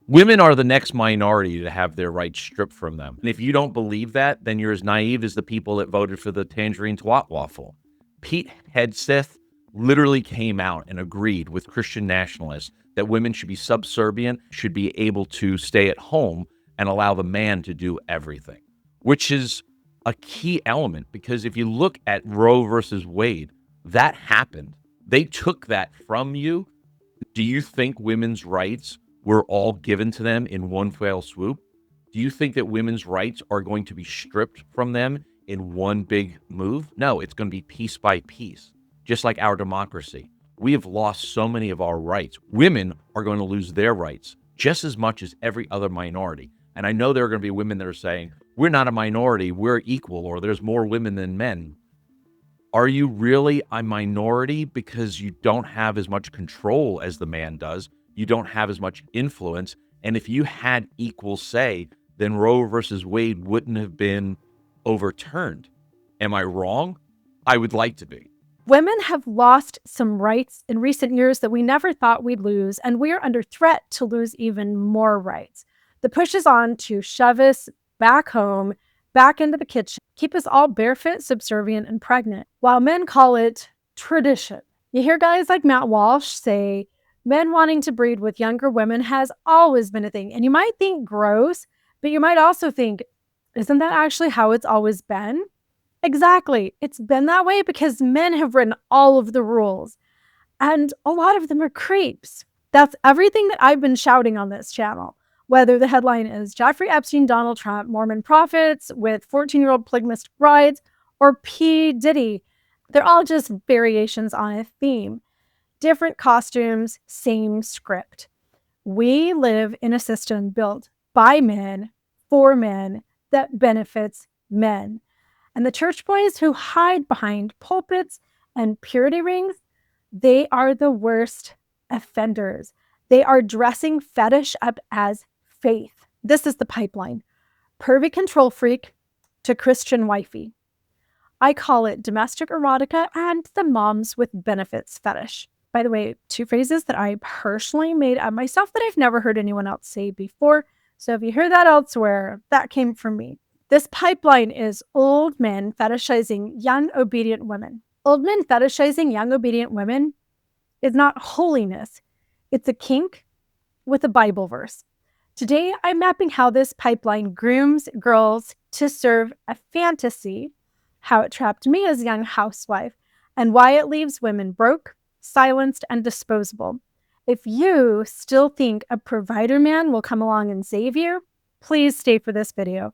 Women are the next minority to have their rights stripped from them. And if you don't believe that, then you're as naive as the people that voted for the tangerine twat waffle. Pete Hegseth literally came out and agreed with Christian nationalists that women should be subservient, should be able to stay at home and allow the man to do everything, which is a key element because if you look at Roe versus Wade, that happened. They took that from you. Do you think women's rights were all given to them in one fell swoop? Do you think that women's rights are going to be stripped from them in one big move? No, it's going to be piece by piece, just like our democracy. We have lost so many of our rights. Women are going to lose their rights just as much as every other minority. And I know there are going to be women that are saying, we're not a minority, we're equal, or there's more women than men. Are you really a minority because you don't have as much control as the man does? You don't have as much influence. And if you had equal say, then Roe versus Wade wouldn't have been overturned. Am I wrong? I would like to be. Women have lost some rights in recent years that we never thought we'd lose, and we are under threat to lose even more rights. The push is on to shove us back home, back into the kitchen, keep us all barefoot, subservient, and pregnant, while men call it tradition. You hear guys like Matt Walsh say, men wanting to breed with younger women has always been a thing. And you might think gross, but you might also think, isn't that actually how it's always been? Exactly. It's been that way because men have written all of the rules. And a lot of them are creeps. That's everything that I've been shouting on this channel. Whether the headline is Jeffrey Epstein, Donald Trump, Mormon prophets with 14-year-old polygamist brides, or P. Diddy, they're all just variations on a theme. Different costumes, same script. We live in a system built by men, for men, that benefits men. And the church boys who hide behind pulpits and purity rings, they are the worst offenders. They are dressing fetish up as faith. This is the pipeline. Pervy control freak to Christian wifey. I call it domestic erotica and the moms with benefits fetish. By the way, two phrases that I personally made up myself that I've never heard anyone else say before. So if you hear that elsewhere, that came from me. This pipeline is old men fetishizing young, obedient women. Old men fetishizing young, obedient women is not holiness. It's a kink with a Bible verse. Today, I'm mapping how this pipeline grooms girls to serve a fantasy, how it trapped me as a young housewife, and why it leaves women broke, silenced, and disposable. If you still think a provider man will come along and save you, please stay for this video.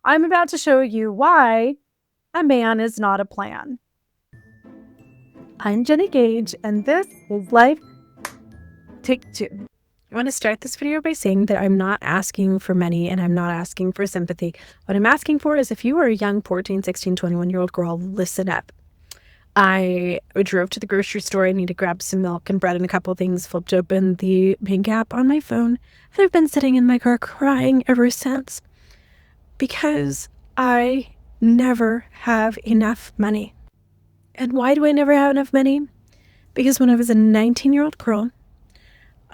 I'm about to show you why a man is not a plan. I'm Jenny Gage, and this is Life Take 2. I want to start this video by saying that I'm not asking for money and I'm not asking for sympathy. What I'm asking for is if you are a young 14, 16, 21-year-old girl, listen up. I drove to the grocery store. I need to grab some milk and bread and a couple things, flipped open the pink app on my phone, and I've been sitting in my car crying ever since because I never have enough money. And why do I never have enough money? Because when I was a 19-year-old girl,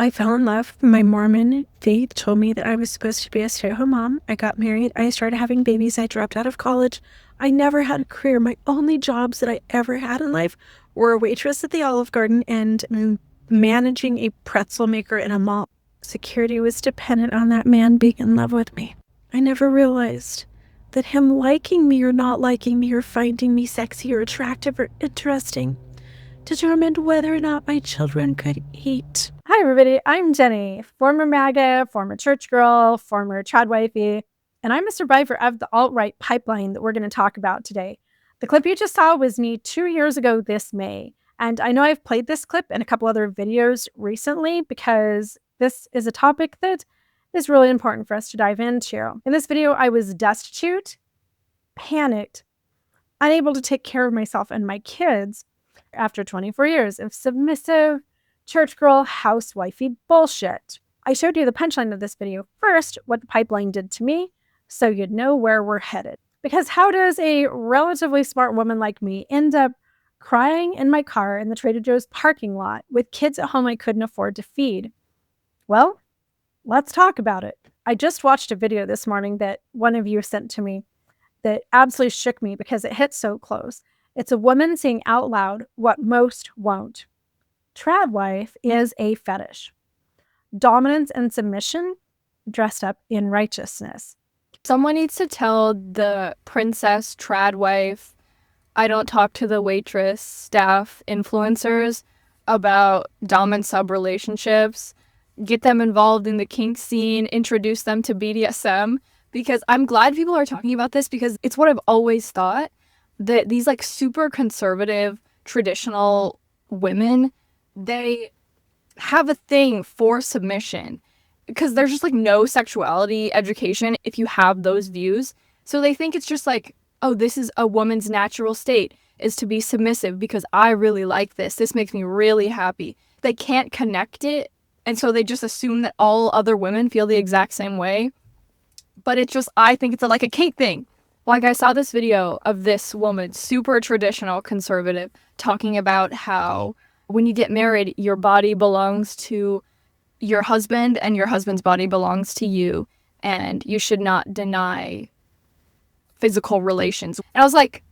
I fell in love. My Mormon faith told me that I was supposed to be a stay-at-home mom. I got married. I started having babies. I dropped out of college. I never had a career. My only jobs that I ever had in life were a waitress at the Olive Garden and managing a pretzel maker in a mall. Security was dependent on that man being in love with me. I never realized that him liking me or not liking me or finding me sexy or attractive or interesting determined whether or not my children could eat. Hi everybody, I'm Jenny, former MAGA, former church girl, former trad wifey, and I'm a survivor of the alt-right pipeline that we're going to talk about today. The clip you just saw was me 2 years ago this May, and I know I've played this clip in a couple other videos recently because this is a topic that is really important for us to dive into. In this video, I was destitute, panicked, unable to take care of myself and my kids after 24 years of submissive, church girl, housewifey bullshit. I showed you the punchline of this video first, what the pipeline did to me, so you'd know where we're headed. Because how does a relatively smart woman like me end up crying in my car in the Trader Joe's parking lot with kids at home I couldn't afford to feed? Well, Let's talk about it. I just watched a video this morning that one of you sent to me that absolutely shook me because it hit so close. It's a woman saying out loud what most won't. Trad wife is a fetish. Dominance and submission dressed up in righteousness. Someone needs to tell the princess trad wife, I don't talk to the waitress, staff, influencers about dom and sub relationships, get them involved in the kink scene, introduce them to BDSM, because I'm glad people are talking about this because it's what I've always thought, that these like super conservative, traditional women, they have a thing for submission because there's just like no sexuality education if you have those views. So they think it's just like, oh, this is a woman's natural state is to be submissive because I really like this. This makes me really happy. They can't connect it. And so they just assume that all other women feel the exact same way. But it's just, I think it's like a kink thing. Like I saw this video of this woman, super traditional conservative, talking about how when you get married, your body belongs to your husband and your husband's body belongs to you. And you should not deny physical relations. And I was like,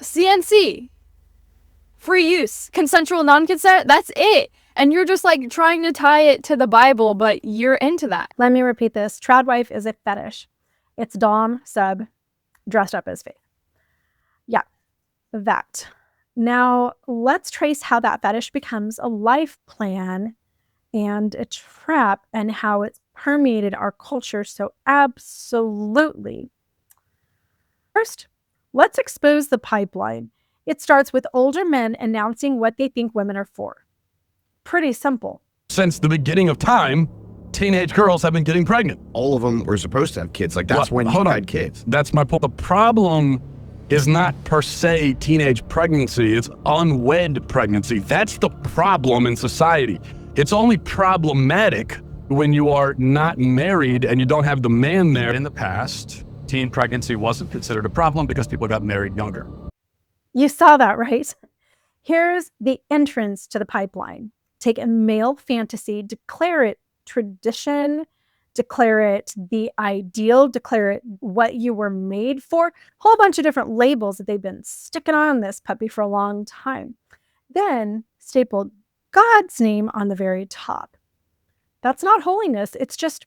CNC, free use, consensual non-consent, that's it. And you're just like trying to tie it to the Bible, but you're into that. Let me repeat this. Trad wife is a fetish. It's dom, sub, dressed up as faith. Yeah, that. Now, let's trace how that fetish becomes a life plan and a trap and how it's permeated our culture so absolutely. First, let's expose the pipeline. It starts with older men announcing what they think women are for. Pretty simple. Since the beginning of time, teenage girls have been getting pregnant. All of them were supposed to have kids. Like, that's when you had kids. That's my point. The problem is not per se teenage pregnancy. It's unwed pregnancy. That's the problem in society. It's only problematic when you are not married and you don't have the man there. In the past, teen pregnancy wasn't considered a problem because people got married younger. You saw that, right? Here's the entrance to the pipeline. Take a male fantasy, declare it tradition, declare it the ideal, declare it what you were made for. A whole bunch of different labels that they've been sticking on this puppy for a long time. Then staple God's name on the very top. That's not holiness. It's just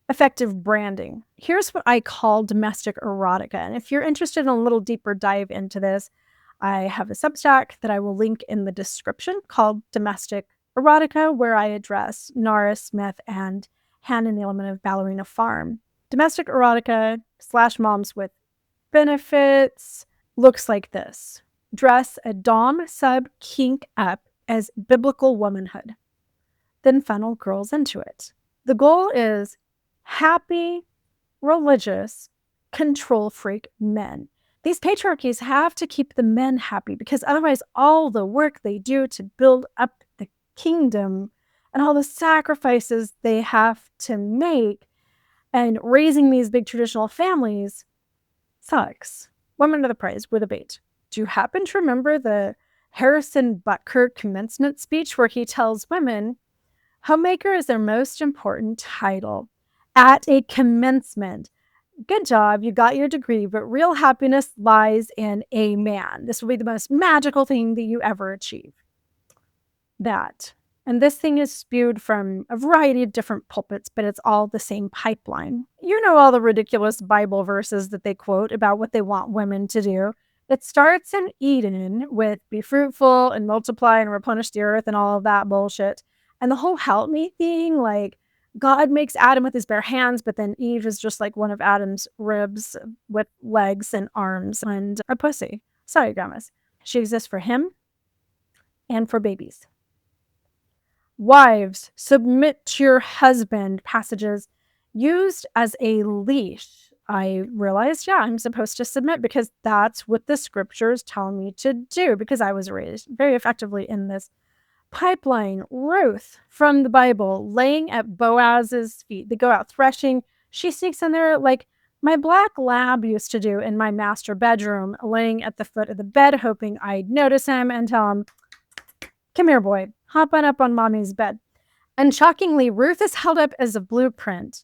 effective branding. Here's what I call domestic erotica. And if you're interested in a little deeper dive into this, I have a Substack that I will link in the description called Domestic Erotica, where I address Nara Smith and Hannah Nealman of Ballerina Farm. Domestic erotica / moms with benefits looks like this. Dress a dom sub kink up as biblical womanhood. Then funnel girls into it. The goal is happy, religious, control freak men. These patriarchies have to keep the men happy because otherwise all the work they do to build up the kingdom and all the sacrifices they have to make and raising these big traditional families sucks. Women are the prize, we're the bait. Do you happen to remember the Harrison Butker commencement speech where he tells women, homemaker is their most important title at a commencement? Good job, you got your degree, but real happiness lies in a man. This will be the most magical thing that you ever achieve. That. And this thing is spewed from a variety of different pulpits, but it's all the same pipeline. You know all the ridiculous Bible verses that they quote about what they want women to do. It starts in Eden with be fruitful and multiply and replenish the earth and all of that bullshit. And the whole help me thing, like God makes Adam with his bare hands, but then Eve is just like one of Adam's ribs with legs and arms and a pussy. Sorry, grandmas. She exists for him and for babies. Wives, submit to your husband passages used as a leash. I realized, I'm supposed to submit because that's what the scriptures tell me to do because I was raised very effectively in this pipeline. Ruth from the Bible laying at Boaz's feet. They go out threshing. She sneaks in there like my black lab used to do in my master bedroom, laying at the foot of the bed, hoping I'd notice him and tell him, come here, boy, hop on up on mommy's bed. And shockingly, Ruth is held up as a blueprint.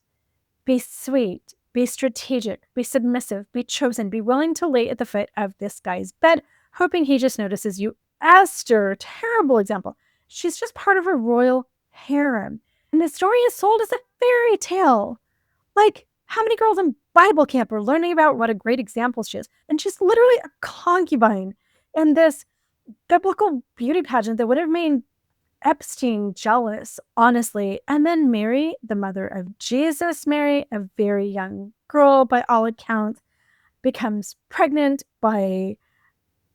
Be sweet, be strategic, be submissive, be chosen, be willing to lay at the foot of this guy's bed, hoping he just notices you. Esther, terrible example. She's just part of a royal harem. And the story is sold as a fairy tale. Like, how many girls in Bible camp are learning about what a great example she is? And she's literally a concubine in this biblical beauty pageant that would have made Epstein jealous, honestly. And then Mary, the mother of Jesus, Mary, a very young girl by all accounts, becomes pregnant by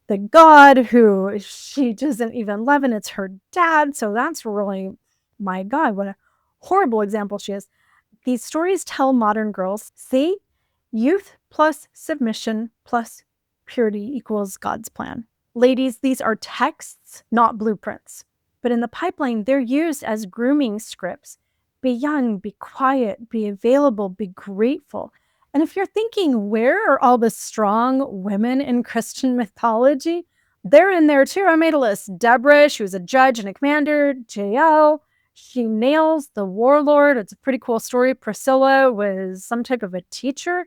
the God who she doesn't even love, and it's her dad. So that's really, my God, what a horrible example she is. These stories tell modern girls, see, youth plus submission plus purity equals God's plan. Ladies, these are texts, not blueprints. But in the pipeline, they're used as grooming scripts. Be young, be quiet, be available, be grateful. And if you're thinking, where are all the strong women in Christian mythology? They're in there too. I made a list. Deborah, she was a judge and a commander. Jael, she nails the warlord. It's a pretty cool story. Priscilla was some type of a teacher.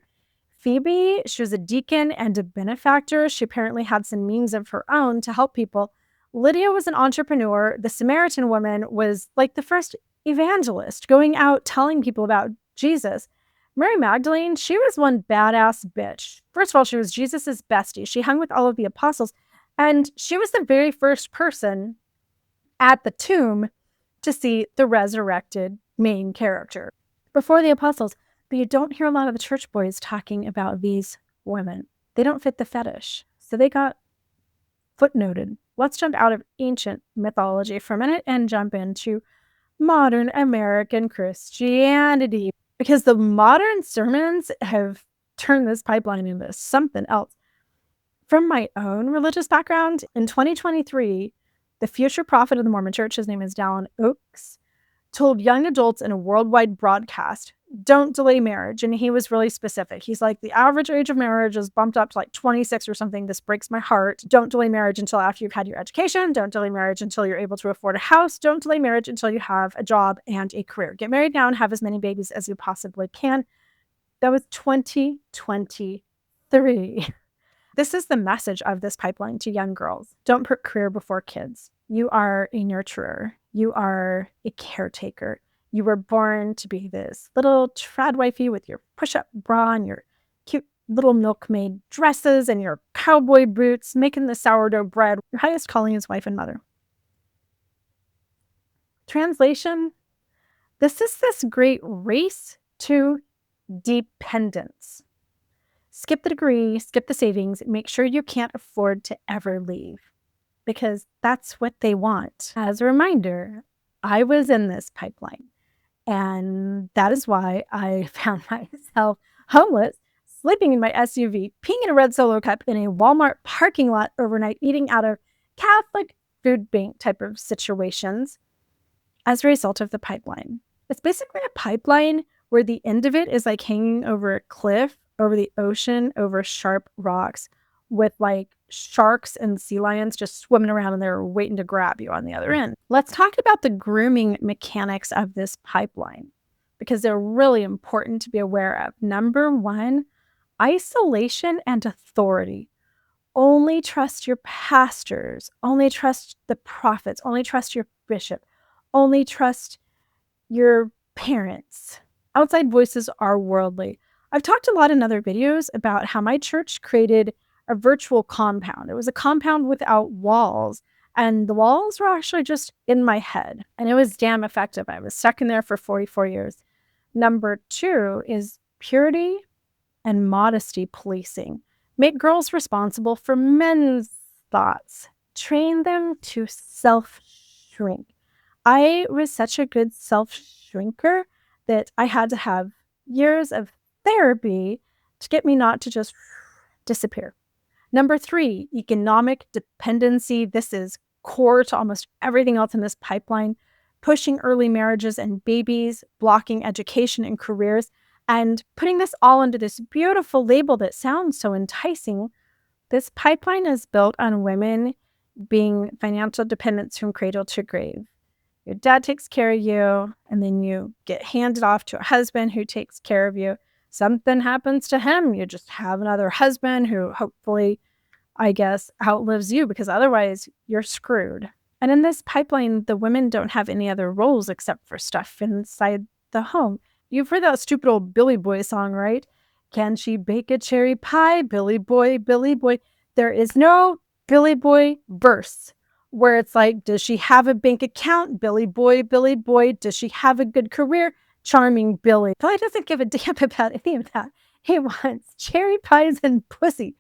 Phoebe, she was a deacon and a benefactor. She apparently had some means of her own to help people. Lydia was an entrepreneur. The Samaritan woman was like the first evangelist, going out telling people about Jesus. Mary Magdalene, she was one badass bitch. First of all, she was Jesus's bestie. She hung with all of the apostles, and she was the very first person at the tomb to see the resurrected main character before the apostles. But you don't hear a lot of the church boys talking about these women. They don't fit the fetish, so they got footnoted. Let's jump out of ancient mythology for a minute and jump into modern American Christianity, because the modern sermons have turned this pipeline into something else. From my own religious background, in 2023, the future prophet of the Mormon Church, his name is Dallin Oaks, told young adults in a worldwide broadcast, don't delay marriage. And he was really specific. He's like, the average age of marriage is bumped up to like 26 or something. This breaks my heart. Don't delay marriage until after you've had your education. Don't delay marriage until you're able to afford a house. Don't delay marriage until you have a job and a career. Get married now and have as many babies as you possibly can. That was 2023. This is the message of this pipeline to young girls. Don't put career before kids. You are a nurturer. You are a caretaker. You were born to be this little trad wifey with your push-up bra and your cute little milkmaid dresses and your cowboy boots, making the sourdough bread. Your highest calling is wife and mother. Translation, this is this great race to dependence. Skip the degree, skip the savings, make sure you can't afford to ever leave, because that's what they want. As a reminder, I was in this pipeline, and that is why I found myself homeless, sleeping in my SUV, peeing in a red Solo cup in a Walmart parking lot overnight, eating out of Catholic food bank type of situations as a result of the pipeline. It's basically a pipeline where the end of it is like hanging over a cliff, over the ocean, over sharp rocks, with like sharks and sea lions just swimming around and they're waiting to grab you on the other end. Let's talk about the grooming mechanics of this pipeline, because they're really important to be aware of. Number one, isolation and authority. Only trust your pastors, only trust the prophets, only trust your bishop, only trust your parents. Outside voices are worldly. I've talked a lot in other videos about how my church created a virtual compound. It was a compound without walls, and the walls were actually just in my head, and it was damn effective. I was stuck in there for 44 years. Number two is purity and modesty policing. Make girls responsible for men's thoughts. Train them to self-shrink. I was such a good self-shrinker that I had to have years of therapy to get me not to just disappear. Number three, economic dependency. This is core to almost everything else in this pipeline. Pushing early marriages and babies, blocking education and careers, and putting this all under this beautiful label that sounds so enticing. This pipeline is built on women being financial dependents from cradle to grave. Your dad takes care of you, and then you get handed off to a husband who takes care of you. Something happens to him. You just have another husband who hopefully, I guess, outlives you, because otherwise you're screwed. And in this pipeline, the women don't have any other roles except for stuff inside the home. You've heard that stupid old Billy Boy song, right? Can she bake a cherry pie? Billy Boy, Billy Boy. There is no Billy Boy verse where it's like, does she have a bank account? Billy Boy, Billy Boy. Does she have a good career? Charming Billy. Billy doesn't give a damn about any of that. He wants cherry pies and pussy.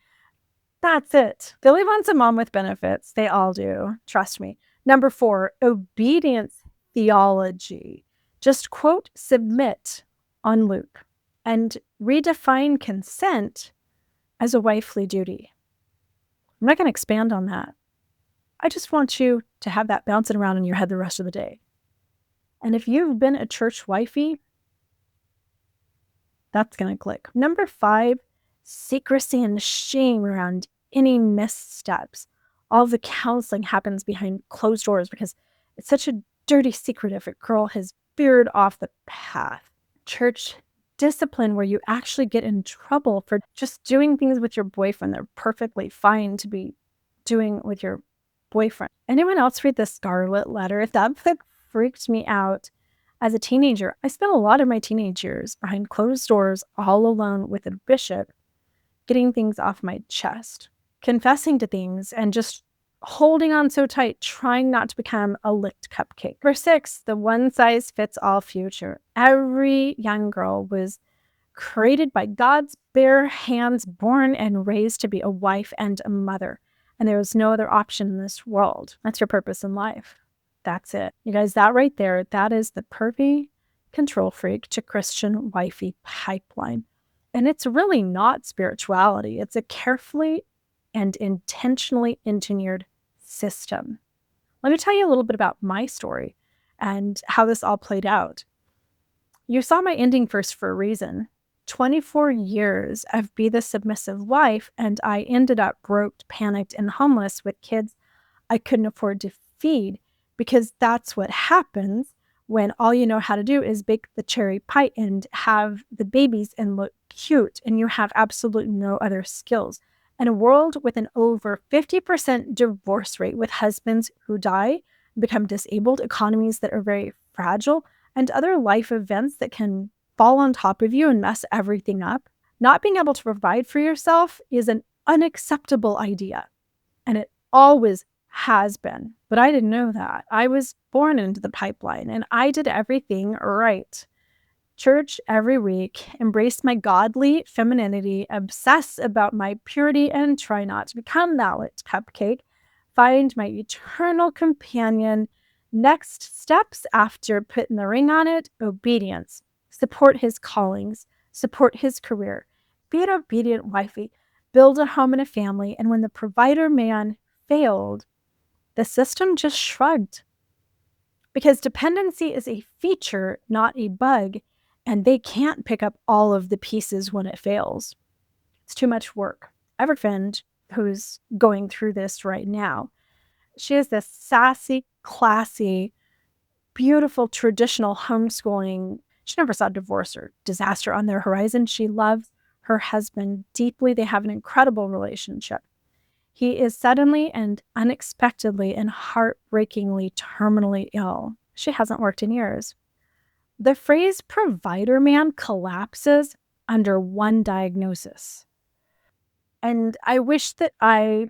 That's it. Billy wants a mom with benefits. They all do. Trust me. Number 4, obedience theology. Just quote, submit on Luke and redefine consent as a wifely duty. I'm not going to expand on that. I just want you to have that bouncing around in your head the rest of the day. And if you've been a church wifey, that's going to click. Number 5, secrecy and shame around any missteps. All the counseling happens behind closed doors because it's such a dirty secret if a girl has veered off the path. Church discipline where you actually get in trouble for just doing things with your boyfriend. They're perfectly fine to be doing with your boyfriend. Anyone else read the Scarlet Letter? That book freaked me out as a teenager. I spent a lot of my teenage years behind closed doors, all alone with a bishop, getting things off my chest, confessing to things, and just holding on so tight, trying not to become a licked cupcake. Number 6, the one-size-fits-all future. Every young girl was created by God's bare hands, born and raised to be a wife and a mother. And there was no other option in this world. That's your purpose in life. That's it. You guys, that right there, that is the pervy control freak to Christian wifey pipeline. And it's really not spirituality. It's a carefully and intentionally engineered system. Let me tell you a little bit about my story and how this all played out. You saw my ending first for a reason. 24 years of be the submissive wife, and I ended up broke, panicked, and homeless with kids I couldn't afford to feed, because that's what happens when all you know how to do is bake the cherry pie and have the babies and look cute, and you have absolutely no other skills. In a world with an over 50% divorce rate, with husbands who die, become disabled, economies that are very fragile, and other life events that can fall on top of you and mess everything up, not being able to provide for yourself is an unacceptable idea. And it always has been. But I didn't know that. I was born into the pipeline, and I did everything right. Church every week, embrace my godly femininity, obsess about my purity, and try not to become that lit cupcake. Find my eternal companion. Next steps after putting the ring on it, obedience. Support his callings, support his career. Be an obedient wifey. Build a home and a family. And when the provider man failed, the system just shrugged. Because dependency is a feature, not a bug. And they can't pick up all of the pieces when it fails. It's too much work. I have a friend who's going through this right now. She has this sassy, classy, beautiful, traditional homeschooling. She never saw divorce or disaster on their horizon. She loves her husband deeply. They have an incredible relationship. He is suddenly and unexpectedly and heartbreakingly terminally ill. She hasn't worked in years. The phrase provider man collapses under one diagnosis. And I wish that I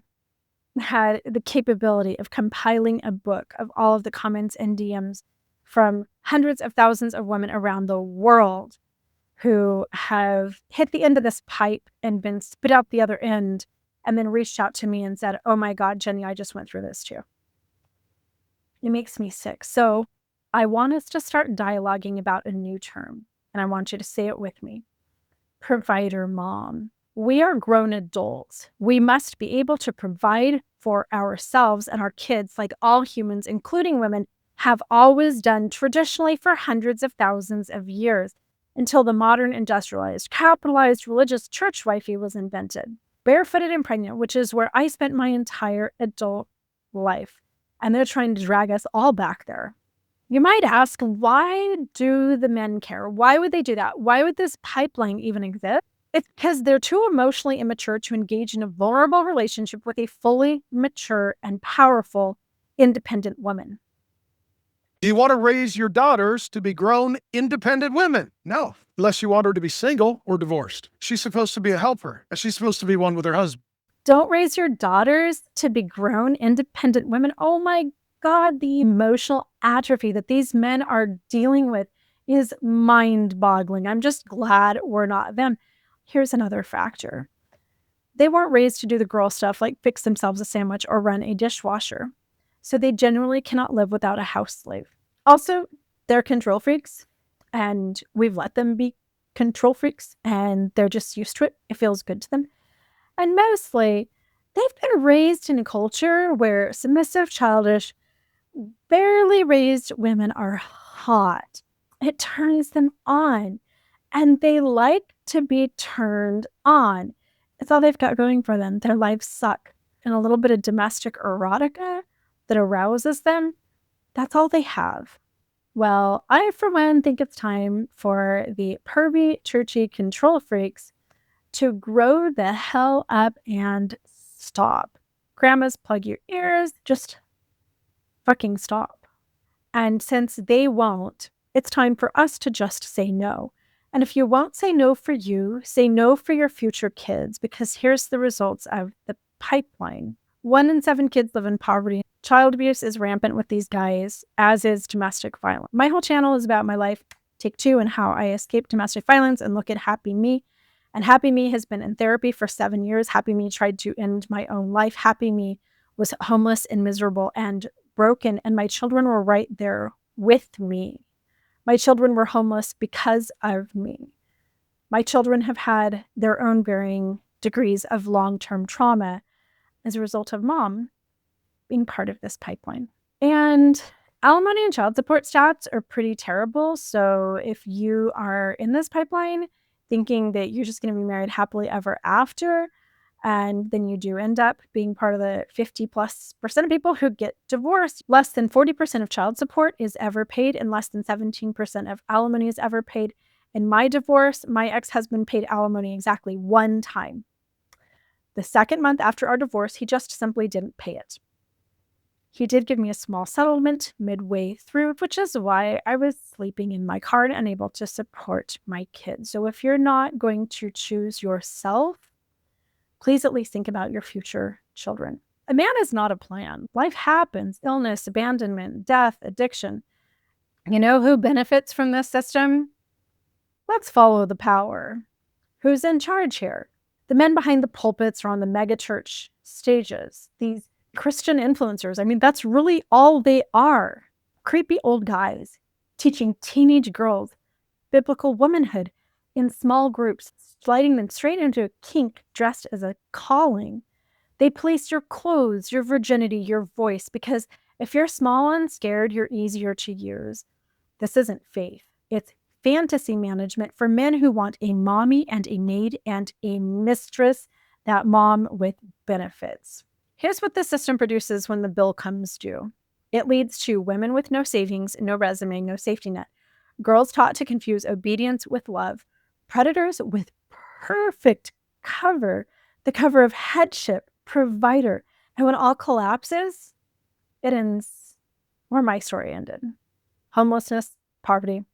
had the capability of compiling a book of all of the comments and DMs from hundreds of thousands of women around the world who have hit the end of this pipe and been spit out the other end, and then reached out to me and said, "Oh my God, Jenny, I just went through this too." It makes me sick. So I want us to start dialoguing about a new term, and I want you to say it with me. Provider mom. We are grown adults. We must be able to provide for ourselves and our kids like all humans, including women, have always done traditionally for hundreds of thousands of years, until the modern industrialized, capitalized, religious church wifey was invented. Barefooted and pregnant, which is where I spent my entire adult life. And they're trying to drag us all back there. You might ask, why do the men care? Why would they do that? Why would this pipeline even exist? It's because they're too emotionally immature to engage in a vulnerable relationship with a fully mature and powerful, independent woman. Do you want to raise your daughters to be grown, independent women? No, unless you want her to be single or divorced. She's supposed to be a helper, and she's supposed to be one with her husband. Don't raise your daughters to be grown, independent women. Oh my God, the emotional atrophy that these men are dealing with is mind-boggling. I'm just glad we're not them. Here's another factor. They weren't raised to do the girl stuff like fix themselves a sandwich or run a dishwasher. So they generally cannot live without a house slave. Also, they're control freaks, and we've let them be control freaks, and they're just used to it. It feels good to them. And mostly, they've been raised in a culture where submissive, childish, barely raised women are hot. It turns them on, and they like to be turned on. It's all they've got going for them. Their lives suck. And a little bit of domestic erotica that arouses them, that's all they have. Well, I, for one, think it's time for the pervy, churchy control freaks to grow the hell up and stop. Grandmas, plug your ears. Just fucking stop. And since they won't, it's time for us to just say no. And if you won't say no for you, say no for your future kids, because here's the results of the pipeline. 1 in 7 kids live in poverty. Child abuse is rampant with these guys, as is domestic violence. My whole channel is about my life, take 2, and how I escaped domestic violence, and look at Happy Me. And Happy Me has been in therapy for 7 years. Happy Me tried to end my own life. Happy Me was homeless and miserable and broken, and my children were right there with me. My children were homeless because of me. My children have had their own varying degrees of long-term trauma as a result of mom being part of this pipeline. And alimony and child support stats are pretty terrible. So if you are in this pipeline thinking that you're just going to be married happily ever after, and then you do end up being part of the 50+% of people who get divorced, less than 40% of child support is ever paid, and less than 17% of alimony is ever paid. In my divorce, my ex-husband paid alimony exactly 1 time. The second month after our divorce, he just simply didn't pay it. He did give me a small settlement midway through, which is why I was sleeping in my car and unable to support my kids. So if you're not going to choose yourself, please at least think about your future children. A man is not a plan. Life happens, illness, abandonment, death, addiction. You know who benefits from this system? Let's follow the power. Who's in charge here? The men behind the pulpits or on the mega church stages, these Christian influencers. I mean, that's really all they are. Creepy old guys teaching teenage girls biblical womanhood in small groups, sliding them straight into a kink dressed as a calling. They police your clothes, your virginity, your voice, because if you're small and scared, you're easier to use. This isn't faith. It's fantasy management for men who want a mommy and a maid and a mistress, that mom with benefits. Here's what the system produces when the bill comes due. It leads to women with no savings, no resume, no safety net. Girls taught to confuse obedience with love. Predators with perfect cover, the cover of headship, provider. And when all collapses, it ends where my story ended. Homelessness, poverty,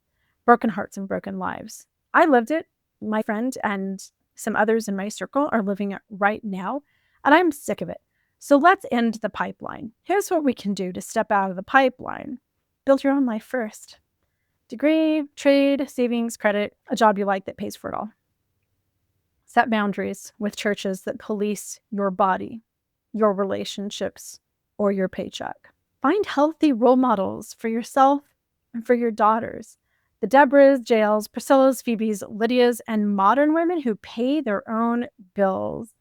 broken hearts, and broken lives. I lived it. My friend and some others in my circle are living it right now, and I'm sick of it. So let's end the pipeline. Here's what we can do to step out of the pipeline. Build your own life first. Degree, trade, savings, credit, a job you like that pays for it all. Set boundaries with churches that police your body, your relationships, or your paycheck. Find healthy role models for yourself and for your daughters. The Deborahs, Jaels, Priscillas, Phoebes, Lydias, and modern women who pay their own bills.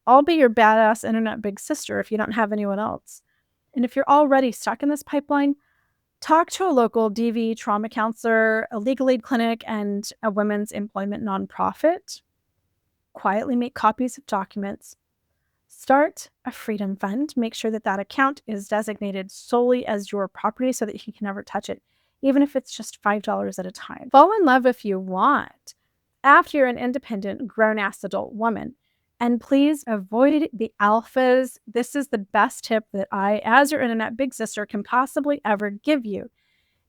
I'll be your badass internet big sister if you don't have anyone else. And if you're already stuck in this pipeline, talk to a local DV trauma counselor, a legal aid clinic, and a women's employment nonprofit. Quietly make copies of documents. Start a freedom fund. Make sure that that account is designated solely as your property so that he can never touch it. even if it's just $5 at a time. Fall in love if you want, after you're an independent, grown-ass adult woman. And please avoid the alphas. This is the best tip that I, as your internet big sister, can possibly ever give you.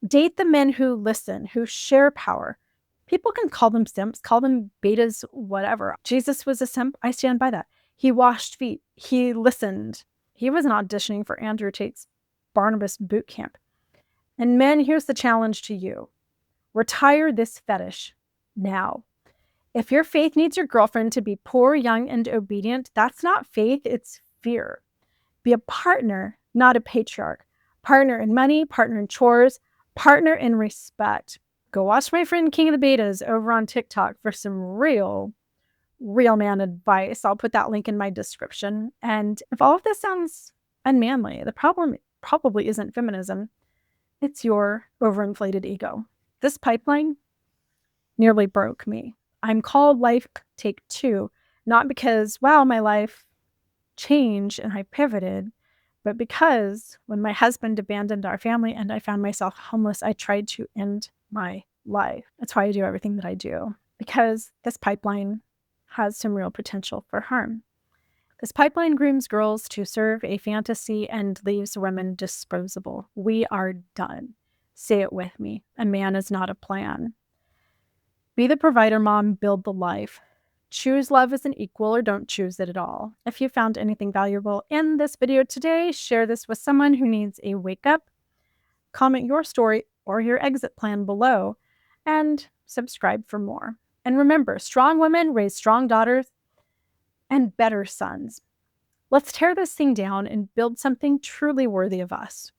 Date the men who listen, who share power. People can call them simps, call them betas, whatever. Jesus was a simp. I stand by that. He washed feet. He listened. He wasn't auditioning for Andrew Tate's Barnabas boot camp. And men, here's the challenge to you. Retire this fetish now. If your faith needs your girlfriend to be poor, young, and obedient, that's not faith, it's fear. Be a partner, not a patriarch. Partner in money, partner in chores, partner in respect. Go watch my friend King of the Betas over on TikTok for some real man advice. I'll put that link in my description. And if all of this sounds unmanly, the problem probably isn't feminism. It's your overinflated ego. This pipeline nearly broke me. I'm called Life Take 2, not because, wow, my life changed and I pivoted, but because when my husband abandoned our family and I found myself homeless, I tried to end my life. That's why I do everything that I do, because this pipeline has some real potential for harm. This pipeline grooms girls to serve a fantasy and leaves women disposable. We are done. Say it with me. A man is not a plan. Be the provider mom, build the life. Choose love as an equal or don't choose it at all. If you found anything valuable in this video today, share this with someone who needs a wake up. Comment your story or your exit plan below and subscribe for more. And remember, strong women raise strong daughters and better sons. Let's tear this thing down and build something truly worthy of us.